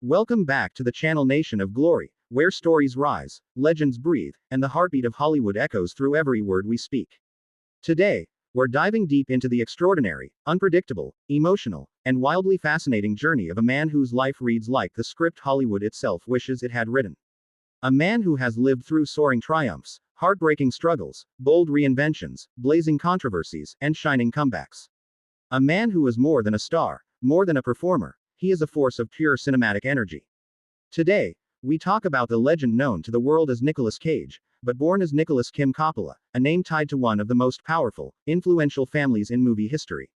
Welcome back to the channel Nation of Glory, where stories rise, legends breathe, and the heartbeat of Hollywood echoes through every word we speak. Today, we're diving deep into the extraordinary, unpredictable, emotional, and wildly fascinating journey of a man whose life reads like the script Hollywood itself wishes it had written. A man who has lived through soaring triumphs, heartbreaking struggles, bold reinventions, blazing controversies, and shining comebacks. A man who is more than a star, more than a performer. He is a force of pure cinematic energy. Today, we talk about the legend known to the world as Nicolas Cage, but born as Nicolas Kim Coppola, a name tied to one of the most powerful, influential families in movie history.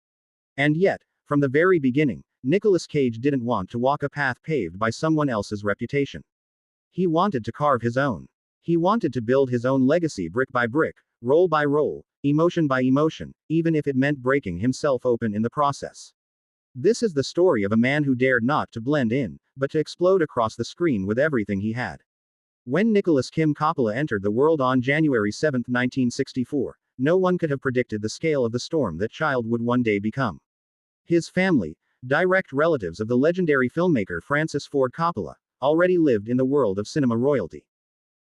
And yet, from the very beginning, Nicolas Cage didn't want to walk a path paved by someone else's reputation. He wanted to carve his own. He wanted to build his own legacy brick by brick, role by role, emotion by emotion, even if it meant breaking himself open in the process. This is the story of a man who dared not to blend in, but to explode across the screen with everything he had. When Nicolas Kim Coppola entered the world on January 7, 1964, no one could have predicted the scale of the storm that child would one day become. His family, direct relatives of the legendary filmmaker Francis Ford Coppola, already lived in the world of cinema royalty.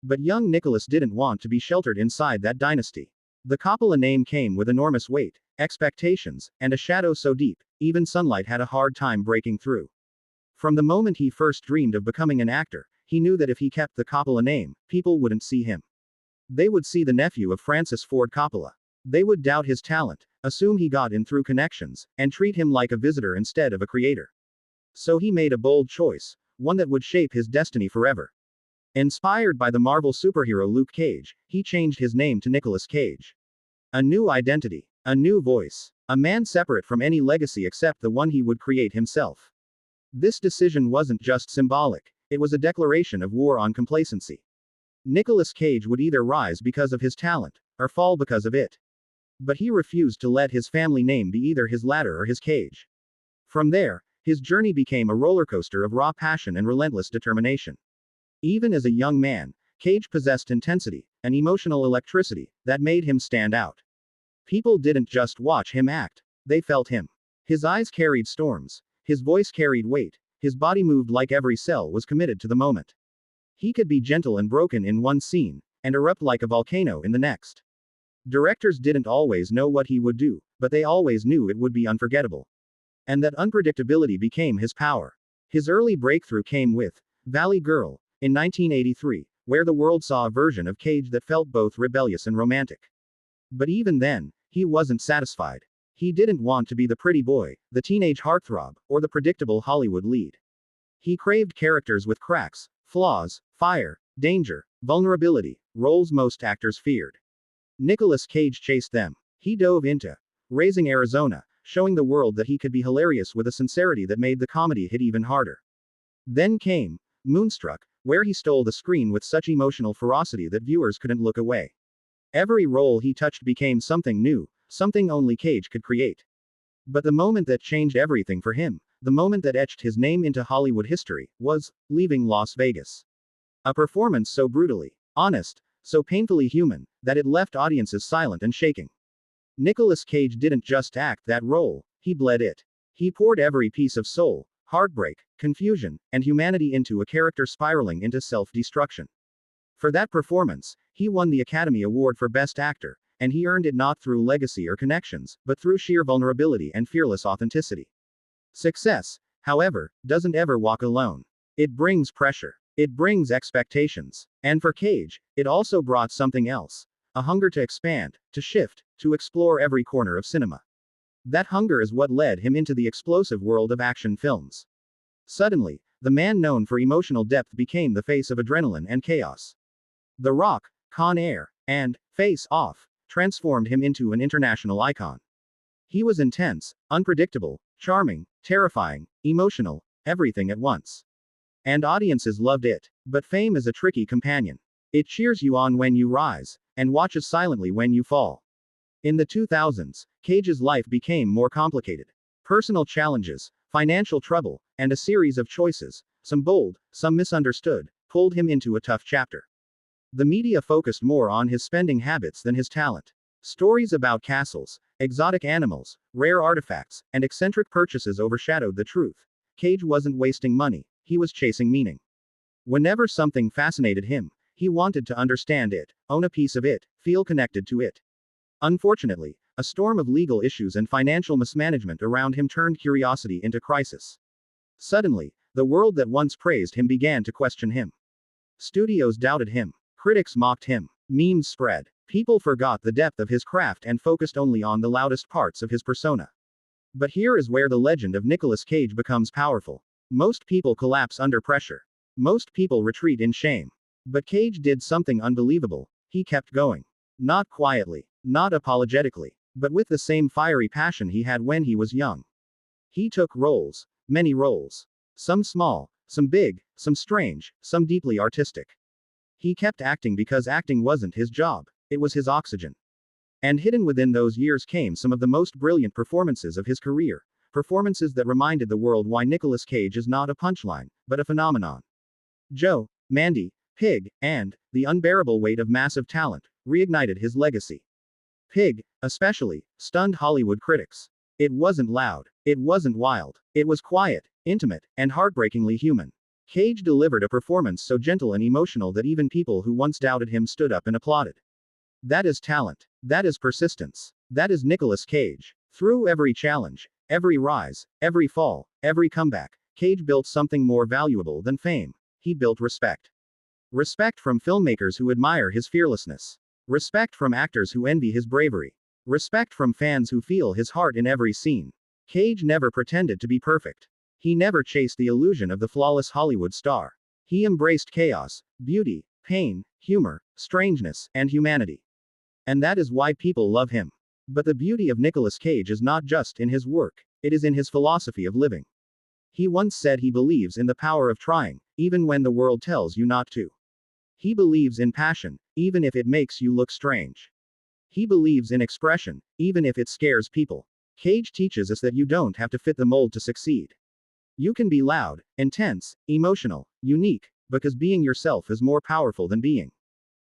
But young Nicolas didn't want to be sheltered inside that dynasty. The Coppola name came with enormous weight, expectations, and a shadow so deep, even sunlight had a hard time breaking through. From the moment he first dreamed of becoming an actor, he knew that if he kept the Coppola name, people wouldn't see him. They would see the nephew of Francis Ford Coppola. They would doubt his talent, assume he got in through connections, and treat him like a visitor instead of a creator. So he made a bold choice, one that would shape his destiny forever. Inspired by the Marvel superhero Luke Cage, he changed his name to Nicolas Cage. A new identity, a new voice, a man separate from any legacy except the one he would create himself. This decision wasn't just symbolic, it was a declaration of war on complacency. Nicolas Cage would either rise because of his talent, or fall because of it. But he refused to let his family name be either his ladder or his cage. From there, his journey became a rollercoaster of raw passion and relentless determination. Even as a young man, Cage possessed intensity, an emotional electricity, that made him stand out. People didn't just watch him act, they felt him. His eyes carried storms, his voice carried weight, his body moved like every cell was committed to the moment. He could be gentle and broken in one scene, and erupt like a volcano in the next. Directors didn't always know what he would do, but they always knew it would be unforgettable. And that unpredictability became his power. His early breakthrough came with Valley Girl, in 1983, where the world saw a version of Cage that felt both rebellious and romantic. But even then, he wasn't satisfied. He didn't want to be the pretty boy, the teenage heartthrob, or the predictable Hollywood lead. He craved characters with cracks, flaws, fire, danger, vulnerability, roles most actors feared. Nicolas Cage chased them. He dove into Raising Arizona, showing the world that he could be hilarious with a sincerity that made the comedy hit even harder. Then came Moonstruck, where he stole the screen with such emotional ferocity that viewers couldn't look away. Every role he touched became something new, something only Cage could create. But the moment that changed everything for him, the moment that etched his name into Hollywood history, was Leaving Las Vegas. A performance so brutally honest, so painfully human, that it left audiences silent and shaking. Nicolas Cage didn't just act that role, he bled it. He poured every piece of soul, heartbreak, confusion, and humanity into a character spiraling into self-destruction. For that performance, he won the Academy Award for Best Actor, and he earned it not through legacy or connections, but through sheer vulnerability and fearless authenticity. Success, however, doesn't ever walk alone. It brings pressure. It brings expectations. And for Cage, it also brought something else. A hunger to expand, to shift, to explore every corner of cinema. That hunger is what led him into the explosive world of action films. Suddenly, the man known for emotional depth became the face of adrenaline and chaos. The Rock, Con Air, and Face Off transformed him into an international icon. He was intense, unpredictable, charming, terrifying, emotional, everything at once. And audiences loved it. But fame is a tricky companion. It cheers you on when you rise, and watches silently when you fall. In the 2000s, Cage's life became more complicated. Personal challenges, financial trouble, and a series of choices, some bold, some misunderstood, pulled him into a tough chapter. The media focused more on his spending habits than his talent. Stories about castles, exotic animals, rare artifacts, and eccentric purchases overshadowed the truth. Cage wasn't wasting money, he was chasing meaning. Whenever something fascinated him, he wanted to understand it, own a piece of it, feel connected to it. Unfortunately, a storm of legal issues and financial mismanagement around him turned curiosity into crisis. Suddenly, the world that once praised him began to question him. Studios doubted him. Critics mocked him. Memes spread. People forgot the depth of his craft and focused only on the loudest parts of his persona. But here is where the legend of Nicolas Cage becomes powerful. Most people collapse under pressure. Most people retreat in shame. But Cage did something unbelievable. He kept going. Not quietly, not apologetically, but with the same fiery passion he had when he was young. He took roles, many roles. Some small, some big, some strange, some deeply artistic. He kept acting because acting wasn't his job, it was his oxygen. And hidden within those years came some of the most brilliant performances of his career, performances that reminded the world why Nicolas Cage is not a punchline, but a phenomenon. Joe, Mandy, Pig, and the unbearable weight of massive talent reignited his legacy. Pig, especially, stunned Hollywood critics. It wasn't loud, it wasn't wild, it was quiet, intimate, and heartbreakingly human. Cage delivered a performance so gentle and emotional that even people who once doubted him stood up and applauded. That is talent. That is persistence. That is Nicolas Cage. Through every challenge, every rise, every fall, every comeback, Cage built something more valuable than fame. He built respect. Respect from filmmakers who admire his fearlessness. Respect from actors who envy his bravery. Respect from fans who feel his heart in every scene. Cage never pretended to be perfect. He never chased the illusion of the flawless Hollywood star. He embraced chaos, beauty, pain, humor, strangeness, and humanity. And that is why people love him. But the beauty of Nicolas Cage is not just in his work, it is in his philosophy of living. He once said he believes in the power of trying, even when the world tells you not to. He believes in passion, even if it makes you look strange. He believes in expression, even if it scares people. Cage teaches us that you don't have to fit the mold to succeed. You can be loud, intense, emotional, unique, because being yourself is more powerful than being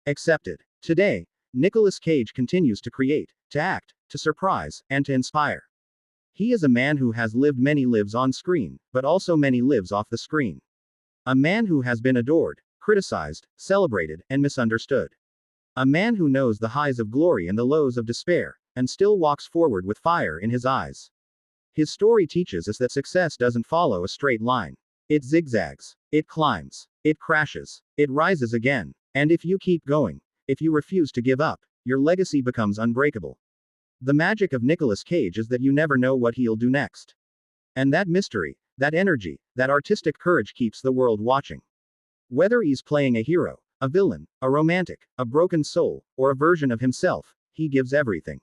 accepted. Today, Nicolas Cage continues to create, to act, to surprise, and to inspire. He is a man who has lived many lives on screen, but also many lives off the screen. A man who has been adored, criticized, celebrated, and misunderstood. A man who knows the highs of glory and the lows of despair, and still walks forward with fire in his eyes. His story teaches us that success doesn't follow a straight line. It zigzags, it climbs, it crashes, it rises again. And if you keep going, if you refuse to give up, your legacy becomes unbreakable. The magic of Nicolas Cage is that you never know what he'll do next. And that mystery, that energy, that artistic courage keeps the world watching. Whether he's playing a hero, a villain, a romantic, a broken soul, or a version of himself, he gives everything.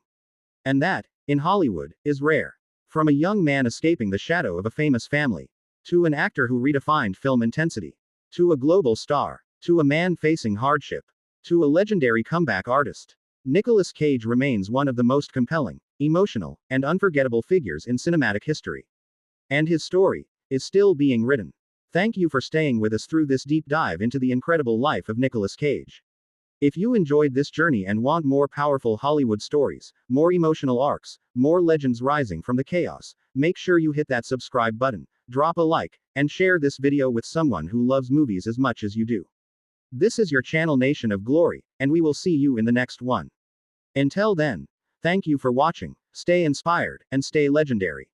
And that, in Hollywood, is rare. From a young man escaping the shadow of a famous family, to an actor who redefined film intensity, to a global star, to a man facing hardship, to a legendary comeback artist, Nicolas Cage remains one of the most compelling, emotional, and unforgettable figures in cinematic history. And his story is still being written. Thank you for staying with us through this deep dive into the incredible life of Nicolas Cage. If you enjoyed this journey and want more powerful Hollywood stories, more emotional arcs, more legends rising from the chaos, make sure you hit that subscribe button, drop a like, and share this video with someone who loves movies as much as you do. This is your channel Nation of Glory, and we will see you in the next one. Until then, thank you for watching, stay inspired, and stay legendary.